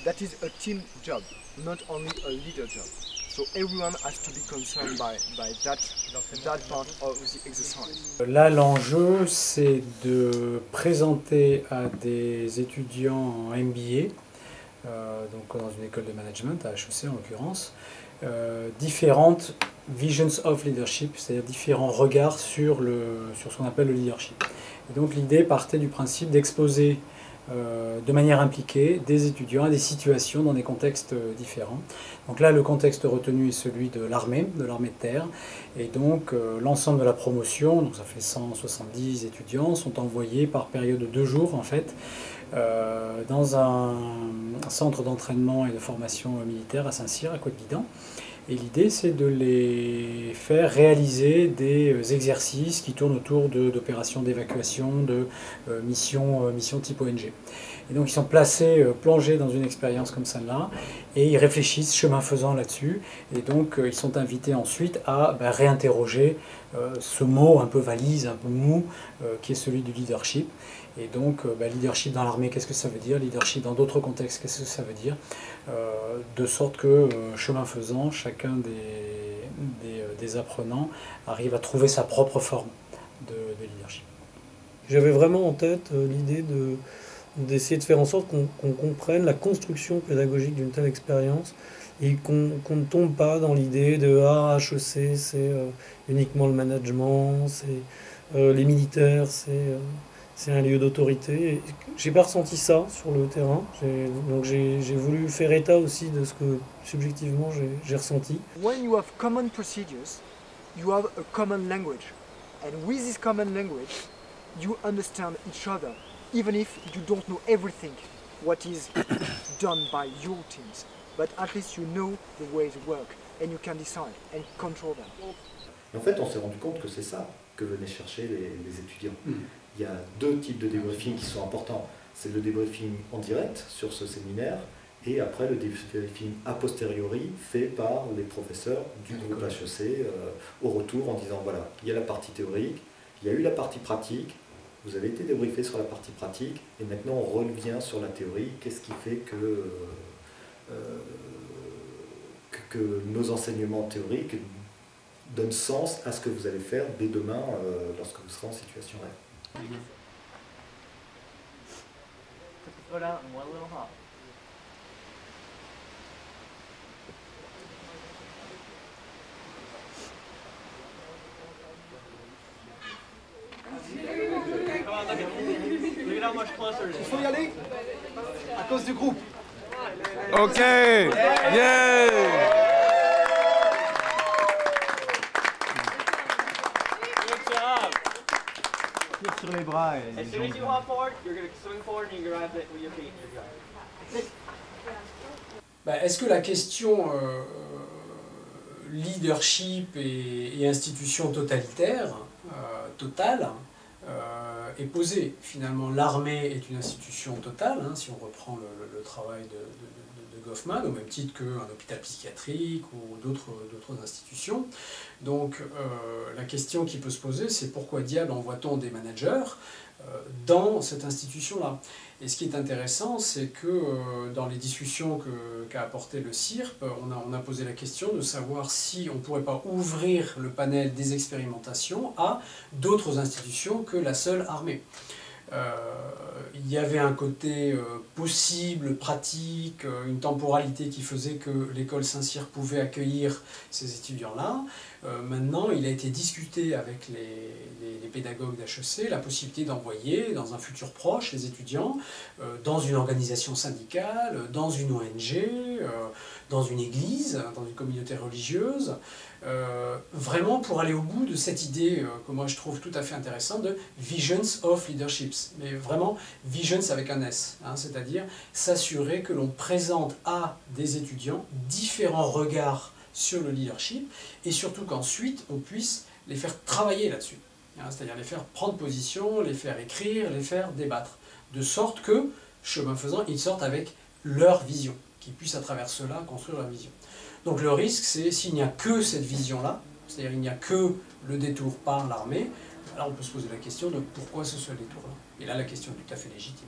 that is a team job, not only a leader job. So everyone has to be concerned by that part of the exercise. Là, l'enjeu, c'est de présenter à des étudiants en MBA, donc dans une école de management, à HEC en l'occurrence, différentes visions of leadership, c'est-à-dire différents regards sur ce qu'on appelle le leadership. Et donc l'idée partait du principe d'exposer de manière impliquée des étudiants à des situations dans des contextes différents. Donc là, le contexte retenu est celui de l'armée de terre, et donc l'ensemble de la promotion, donc ça fait 170 étudiants, sont envoyés par période de 2 jours en fait, dans un centre d'entraînement et de formation militaire à Saint-Cyr, à Côte-Guidant. Et l'idée, c'est de les faire réaliser des exercices qui tournent autour d'opérations d'évacuation, de missions type ONG. Et donc ils sont placés, plongés dans une expérience comme celle-là, et ils réfléchissent chemin faisant là-dessus. Et donc ils sont invités ensuite à réinterroger ce mot un peu valise, un peu mou, qui est celui du leadership. Et donc leadership dans l'armée, qu'est-ce que ça veut dire? Leadership dans d'autres contextes, qu'est-ce que ça veut dire? De sorte que, chemin faisant, chacun des apprenants arrive à trouver sa propre forme de leadership. J'avais vraiment en tête l'idée d'essayer de faire en sorte qu'on comprenne la construction pédagogique d'une telle expérience et qu'on ne tombe pas dans l'idée de HEC c'est uniquement le management, c'est les militaires, c'est un lieu d'autorité. J'ai pas ressenti ça sur le terrain, donc j'ai voulu faire état aussi de ce que subjectivement j'ai ressenti. When you have common procedures, you have a common language, and with this common language, you understand each other, even if you don't know everything what is done by your teams, but at least you know the way they work, and you can decide and control them. En fait, on s'est rendu compte que c'est ça que venaient chercher les étudiants. Il y a 2 types de débriefing qui sont importants. C'est le débriefing en direct sur ce séminaire et après le débriefing a posteriori fait par les professeurs du groupe HEC au retour en disant voilà, il y a la partie théorique, il y a eu la partie pratique, vous avez été débriefé sur la partie pratique et maintenant on revient sur la théorie. Qu'est-ce qui fait que nos enseignements théoriques donnent sens à ce que vous allez faire dès demain lorsque vous serez en situation réelle. Go down in one little hop. Come on, look at how much closer it is. Il faut y aller à cause du groupe. Ok, yeah. Sur les bras et as soon as you hop forward, you're going to swing forward and you grab it with your feet. Est-ce que la question leadership et institution totalitaire, totale, est posée? Finalement, l'armée est une institution totale, hein, si on reprend le travail de Goffman, au même titre qu'un hôpital psychiatrique ou d'autres institutions. Donc la question qui peut se poser, c'est pourquoi diable envoie-t-on des managers dans cette institution-là? Et ce qui est intéressant, c'est que dans les discussions qu'a apporté le CIRP, on a posé la question de savoir si on ne pourrait pas ouvrir le panel des expérimentations à d'autres institutions que la seule armée. Il y avait un côté possible, pratique, une temporalité qui faisait que l'école Saint-Cyr pouvait accueillir ces étudiants-là. Maintenant, il a été discuté avec les pédagogues d'HEC la possibilité d'envoyer dans un futur proche les étudiants dans une organisation syndicale, dans une ONG, dans une église, dans une communauté religieuse, vraiment pour aller au bout de cette idée que moi je trouve tout à fait intéressante de Visions of Leaderships, mais vraiment Visions avec un S, hein, c'est-à-dire s'assurer que l'on présente à des étudiants différents regards sur le leadership et surtout qu'ensuite on puisse les faire travailler là-dessus, hein, c'est-à-dire les faire prendre position, les faire écrire, les faire débattre, de sorte que, chemin faisant, ils sortent avec leur vision, qu'ils puissent à travers cela construire leur vision. Donc le risque, c'est s'il n'y a que cette vision-là, c'est-à-dire il n'y a que le détour par l'armée, alors on peut se poser la question de pourquoi ce détour-là. Et là, la question est tout à fait légitime.